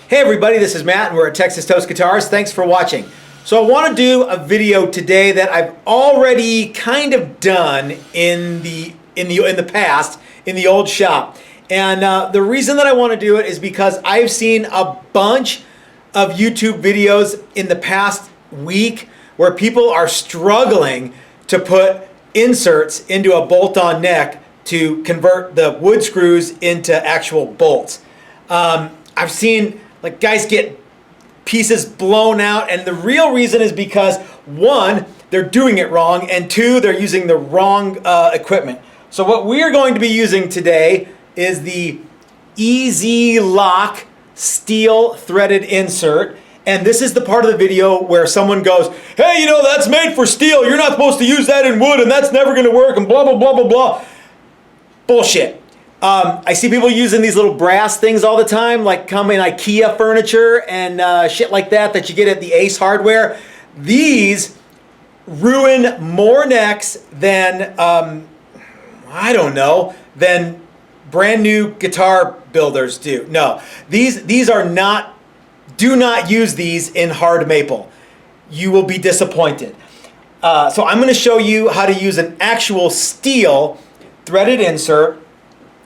Hey everybody, this is Matt and we're at Texas Toast Guitars. Thanks for watching. So I want to do a video today that I've already kind of done in the past in the old shop. And the reason that I want to do it is because I've seen a bunch of YouTube videos in the past week where people are struggling to put inserts into a bolt-on neck to convert the wood screws into actual bolts. I've seen like guys get pieces blown out, and the real reason is because one, they're doing it wrong, and two, they're using the wrong equipment. So what we're going to be using today is the Easy Lock steel threaded insert. And this is the part of the video where someone goes, hey, you know, that's made for steel. You're not supposed to use that in wood, and that's never going to work, and blah, blah, blah, blah, blah. Bullshit. I see people using these little brass things all the time, like come in IKEA furniture and shit like that that you get at the Ace Hardware. These ruin more necks than, I don't know, than brand new guitar builders do. No, these are not, do not use these in hard maple. You will be disappointed. So I'm going to show you how to use an actual steel threaded insert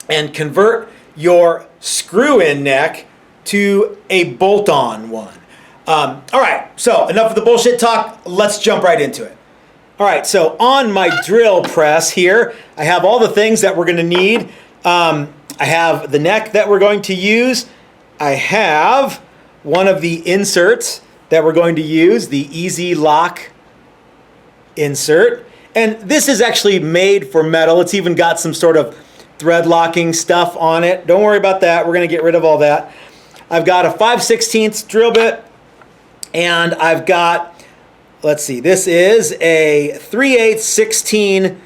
and convert your screw-in neck to a bolt-on one. All right, so enough of the bullshit talk. Let's jump right into it. All right, so on my drill press here, I have all the things that we're going to need. I have the neck that we're going to use. I have one of the inserts that we're going to use, the Easy Lock insert. And this is actually made for metal. It's even got some sort of thread locking stuff on it. Don't worry about that. We're going to get rid of all that. I've got a 5/16 drill bit, and I've got, let's see, this is a 3/8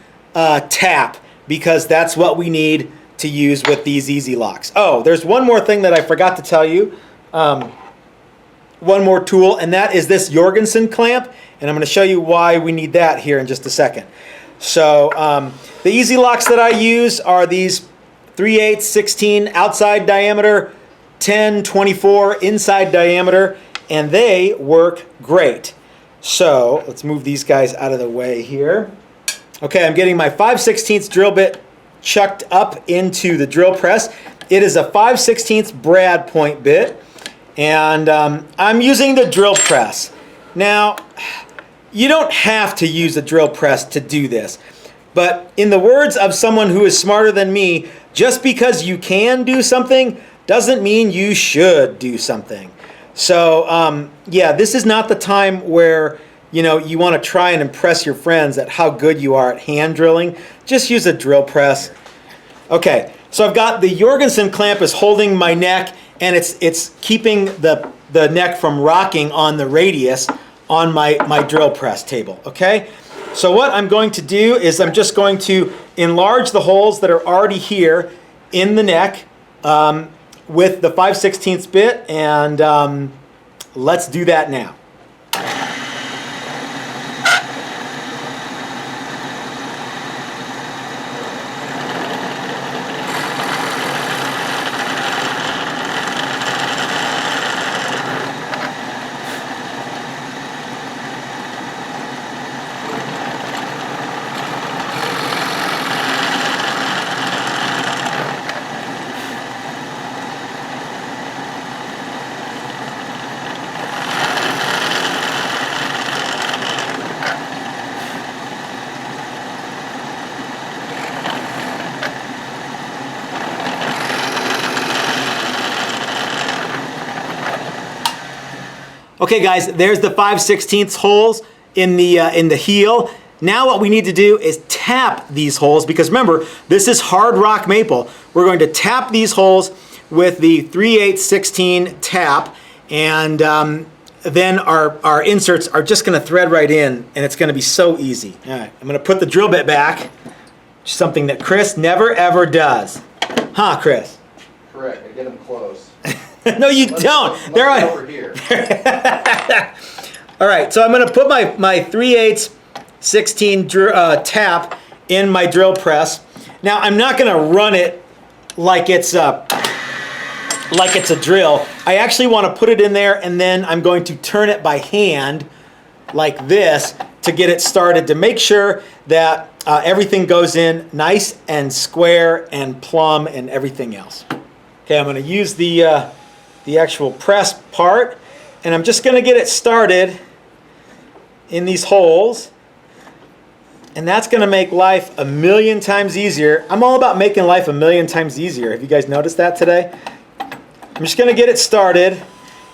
tap, because that's what we need to use with these Easy Locks. Oh, there's one more thing that I forgot to tell you. One more tool, and that is this Jorgensen clamp, and I'm going to show you why we need that here in just a second. So the Easy Locks that I use are these 3/8 outside diameter, 10/24 inside diameter, and they work great. So let's move these guys out of the way here. Okay, I'm getting my 5/16 drill bit chucked up into the drill press. It is a 5/16 brad point bit, and I'm using the drill press. Now, you don't have to use a drill press to do this, but in the words of someone who is smarter than me, just because you can do something doesn't mean you should do something. So yeah, this is not the time where you want to try and impress your friends at how good you are at hand drilling. Just use a drill press. Okay, so I've got the Jorgensen clamp is holding my neck, and it's keeping the neck from rocking on the radius on my drill press table. Okay, so what I'm going to do is I'm just going to enlarge the holes that are already here in the neck with the 5/16 bit, and let's do that now. Okay guys, there's the 5/16 holes in the heel. Now what we need to do is tap these holes, because remember, this is hard rock maple. We're going to tap these holes with the 3/8 tap, and then our inserts are just going to thread right in, and it's going to be so easy. All right, I'm going to put the drill bit back, something that Chris never ever does. Huh, Chris? Correct, I get them close. No, you don't. They're on over here. All right, so I'm going to put my 3/8 tap in my drill press. Now, I'm not going to run it like it's like it's a drill. I actually want to put it in there, and then I'm going to turn it by hand like this to get it started, to make sure that everything goes in nice and square and plumb and everything else. Okay, I'm going to use the actual press part, and I'm just going to get it started in these holes, and that's going to make life a million times easier. I'm all about making life a million times easier. Have you guys noticed that today? I'm just going to get it started,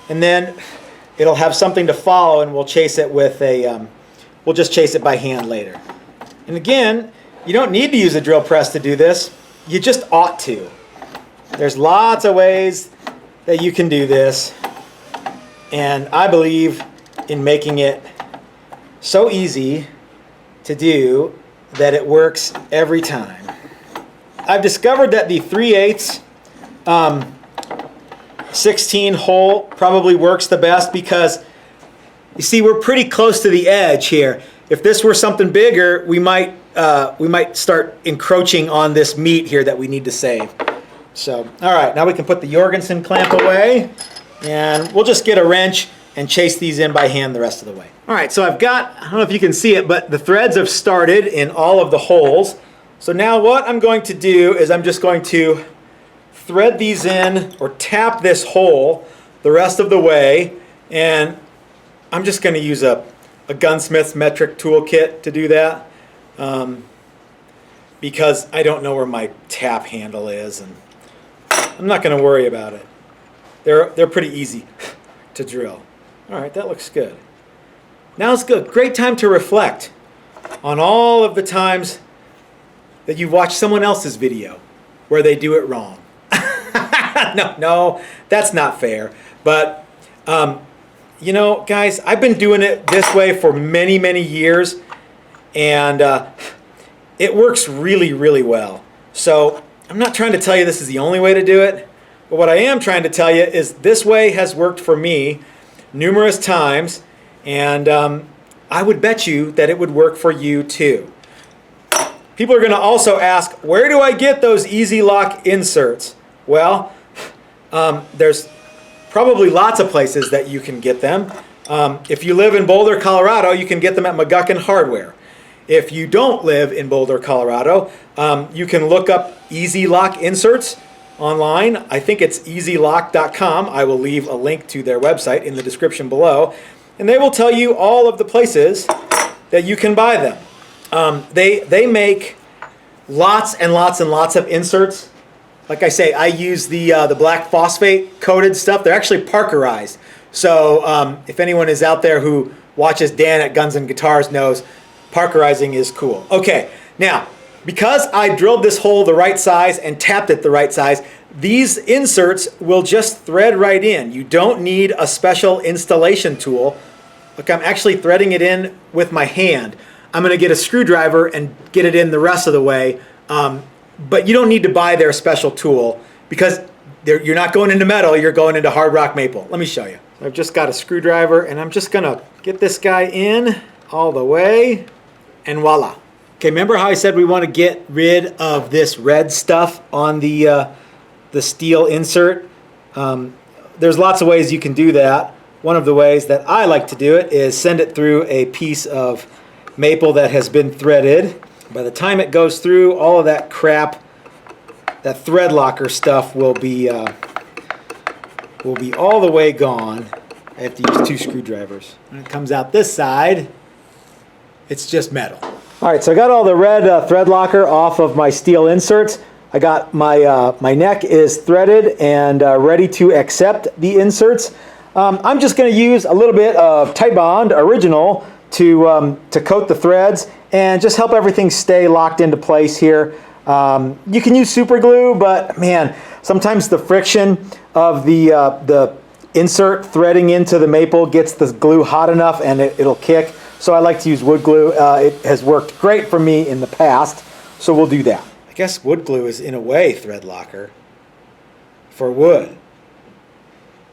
and then it'll have something to follow, and we'll chase it with a, we'll just chase it by hand later. And again, you don't need to use a drill press to do this. You just ought to. There's lots of ways that you can do this, and I believe in making it so easy to do that it works every time. I've discovered that the 3/8 16 hole probably works the best because, you see, we're pretty close to the edge here. If this were something bigger, we might start encroaching on this meat here that we need to save. So, all right, now we can put the Jorgensen clamp away, and we'll just get a wrench and chase these in by hand the rest of the way. All right, so I've got, I don't know if you can see it, but the threads have started in all of the holes. So now what I'm going to do is I'm just going to thread these in, or tap this hole the rest of the way, and I'm just going to use a gunsmith's metric tool kit to do that, because I don't know where my tap handle is, and I'm not going to worry about it. They're pretty easy to drill. All right, that looks good. Now it's good. Great time to reflect on all of the times that you've watched someone else's video where they do it wrong. No, that's not fair. But, you know, guys, I've been doing it this way for many, many years, and it works really, really well. So I'm not trying to tell you this is the only way to do it, but what I am trying to tell you is this way has worked for me numerous times, and I would bet you that it would work for you too. People are going to also ask, where do I get those Easy Lock inserts? Well, there's probably lots of places that you can get them. If you live in Boulder, Colorado, you can get them at McGuckin Hardware. If you don't live in Boulder, Colorado, you can look up Easy Lock inserts online. I think it's easylock.com. I will leave a link to their website in the description below, and they will tell you all of the places that you can buy them. They make lots and lots and lots of inserts. Like I say, I use the black phosphate coated stuff. They're actually Parkerized. So if anyone is out there who watches Dan at Guns and Guitars knows Parkerizing is cool. Okay, now, because I drilled this hole the right size and tapped it the right size, these inserts will just thread right in. You don't need a special installation tool. Look, I'm actually threading it in with my hand. I'm going to get a screwdriver and get it in the rest of the way. But you don't need to buy their special tool because you're not going into metal, you're going into hard rock maple. Let me show you. I've just got a screwdriver, and I'm just going to get this guy in all the way, and voila. Okay, remember how I said we want to get rid of this red stuff on the steel insert? There's lots of ways you can do that. One of the ways that I like to do it is send it through a piece of maple that has been threaded. By the time it goes through, all of that crap, that thread locker stuff will be all the way gone. I have to use 2 screwdrivers. When it comes out this side, it's just metal. All right, so I got all the red thread locker off of my steel inserts. I got my neck is threaded and ready to accept the inserts. I'm just going to use a little bit of Titebond Original to coat the threads and just help everything stay locked into place here. You can use super glue, but man, sometimes the friction of the insert threading into the maple gets the glue hot enough and it'll kick. So I like to use wood glue. It has worked great for me in the past, so we'll do that. I guess wood glue is in a way thread locker for wood.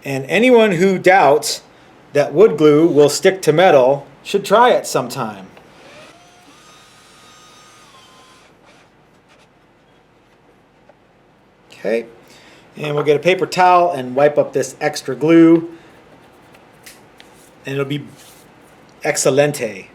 And anyone who doubts that wood glue will stick to metal should try it sometime. Okay, And we'll get a paper towel and wipe up this extra glue. And it'll be excelente.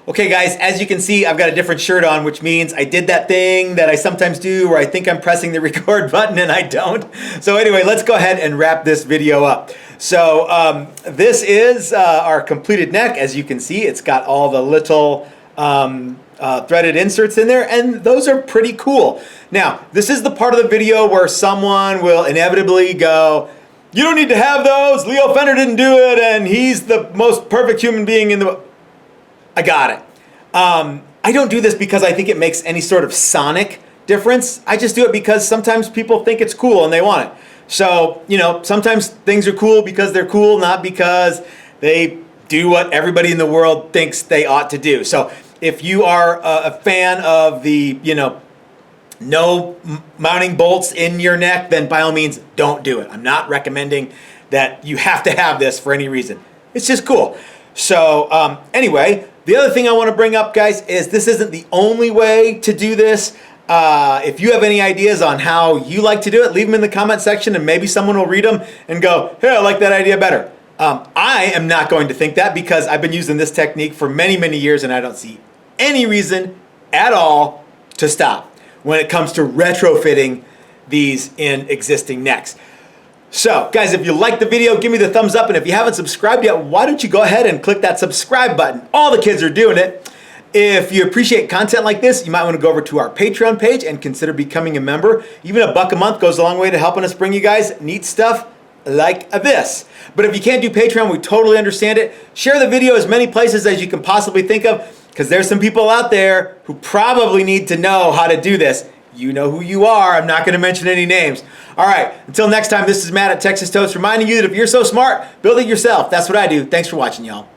Okay guys, as you can see, I've got a different shirt on, which means I did that thing that I sometimes do where I think I'm pressing the record button and I don't. So anyway, let's go ahead and wrap this video up. So this is our completed neck. As you can see, it's got all the little threaded inserts in there, and those are pretty cool. Now, this is the part of the video where someone will inevitably go, "You don't need to have those, Leo Fender didn't do it, and he's the most perfect human being in the world." I got it. I don't do this because I think it makes any sort of sonic difference. I just do it because sometimes people think it's cool and they want it. So, you know, sometimes things are cool because they're cool, not because they do what everybody in the world thinks they ought to do. So if you are a fan of the, you know, no mounting bolts in your neck, then by all means, don't do it. I'm not recommending that you have to have this for any reason. It's just cool. So anyway, the other thing I want to bring up, guys, is this isn't the only way to do this. If you have any ideas on how you like to do it, leave them in the comment section and maybe someone will read them and go, "Hey, I like that idea better." I am not going to think that because I've been using this technique for many, many years and I don't see any reason at all to stop when it comes to retrofitting these in existing necks. So, guys, if you liked the video, give me the thumbs up. And if you haven't subscribed yet, why don't you go ahead and click that subscribe button? All the kids are doing it. If you appreciate content like this, you might want to go over to our Patreon page and consider becoming a member. Even $1 a month goes a long way to helping us bring you guys neat stuff like this. But if you can't do Patreon, we totally understand it. Share the video as many places as you can possibly think of, because there's some people out there who probably need to know how to do this. You know who you are. I'm not going to mention any names. All right, until next time, this is Matt at Texas Toast reminding you that if you're so smart, build it yourself. That's what I do. Thanks for watching, y'all.